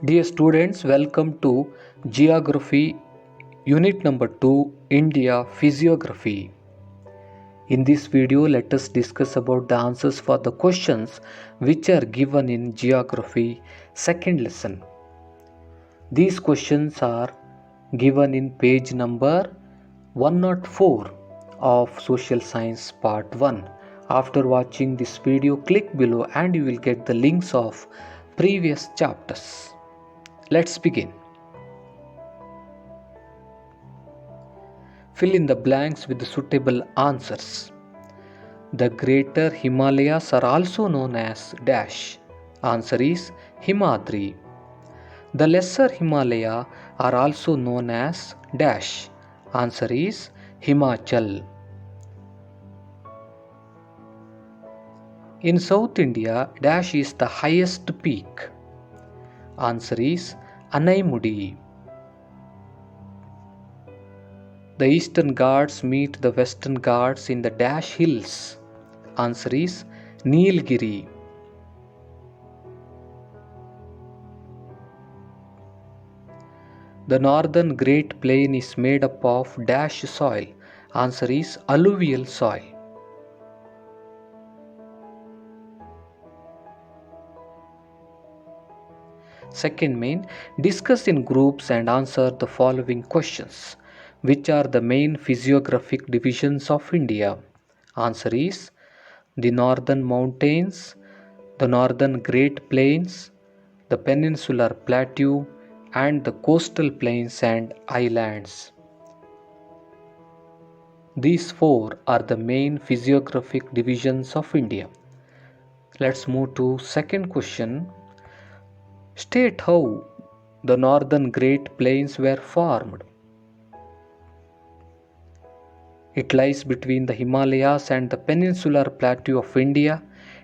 Dear students, welcome to Geography Unit number 2 India Physiography. In this video, let us discuss about the answers for the questions which are given in Geography second lesson. These questions are given in page number 104 of Social Science Part 1. After watching this video, click below and you will get the links of previous chapters. Let's begin. Fill in the blanks with the suitable answers. The greater Himalayas are also known as dash. Answer is Himadri. The lesser Himalaya are also known as dash. Answer is Himachal. In South India, dash is the highest peak. Answer is Anaimudi. The Eastern Ghats meet the Western Ghats in the dash hills. Answer is Nilgiri. The Northern Great Plain is made up of dash soil. Answer is alluvial soil. Second main, discuss in groups and answer the following questions. Which are the main physiographic divisions of India? Answer is the Northern Mountains, the Northern Great Plains, the Peninsular Plateau, and the Coastal Plains and Islands. These four are the main physiographic divisions of India. Let's move to second question. State how the Northern Great Plains were formed. It lies between the Himalayas and the Peninsular Plateau of India.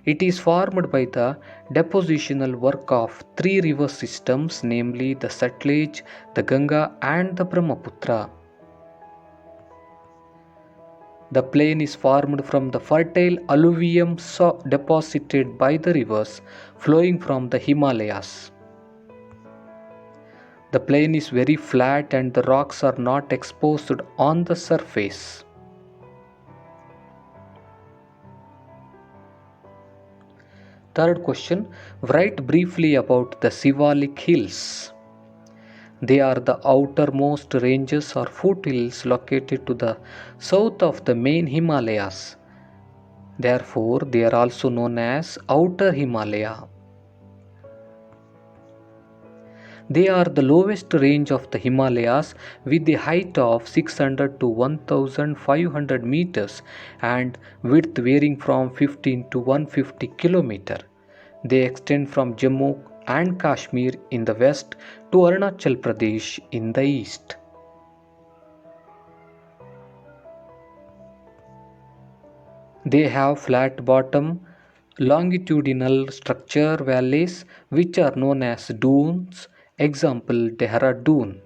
It is formed by the depositional work of three river systems, namely the Satluj, the Ganga, and the Brahmaputra. The plain is formed from the fertile alluvium deposited by the rivers flowing from the Himalayas. The plain is very flat and the rocks are not exposed on the surface. Third question, write briefly about the Sivalik Hills. They are the outermost ranges or foothills located to the south of the main Himalayas. Therefore, they are also known as Outer Himalaya. They are the lowest range of the Himalayas with a height of 600 to 1500 meters and width varying from 15 to 150 km. They extend from Jammu and Kashmir in the west to Arunachal Pradesh in the east. They have flat bottom, longitudinal structure valleys which are known as dunes. Example, Dehradun.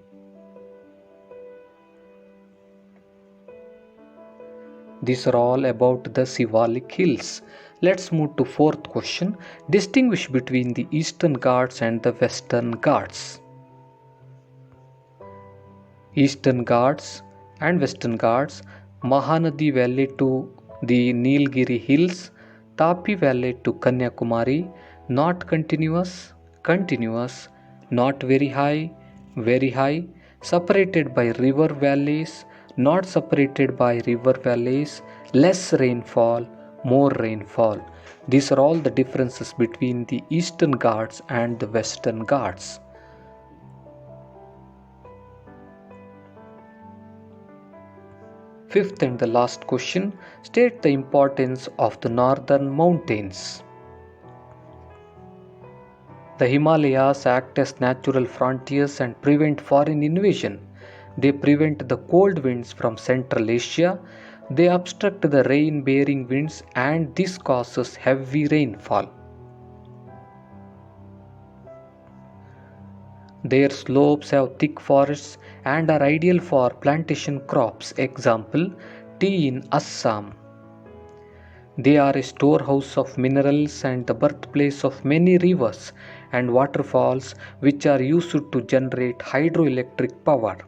These are all about the Sivalik Hills. Let's move to fourth question. Distinguish between the Eastern Ghats and the Western Ghats. Eastern Ghats and Western Ghats, Mahanadi Valley to the Nilgiri Hills, Tapi Valley to Kanyakumari, not continuous, continuous, not very high, separated by river valleys, not separated by river valleys, less rainfall, more rainfall. These are all the differences between the Eastern Ghats and the Western Ghats. Fifth and the last question, state the importance of the Northern Mountains. The Himalayas act as natural frontiers and prevent foreign invasion. They prevent the cold winds from Central Asia. They obstruct the rain-bearing winds and this causes heavy rainfall. Their slopes have thick forests and are ideal for plantation crops. Example, tea in Assam. They are a storehouse of minerals and the birthplace of many rivers and waterfalls which are used to generate hydroelectric power.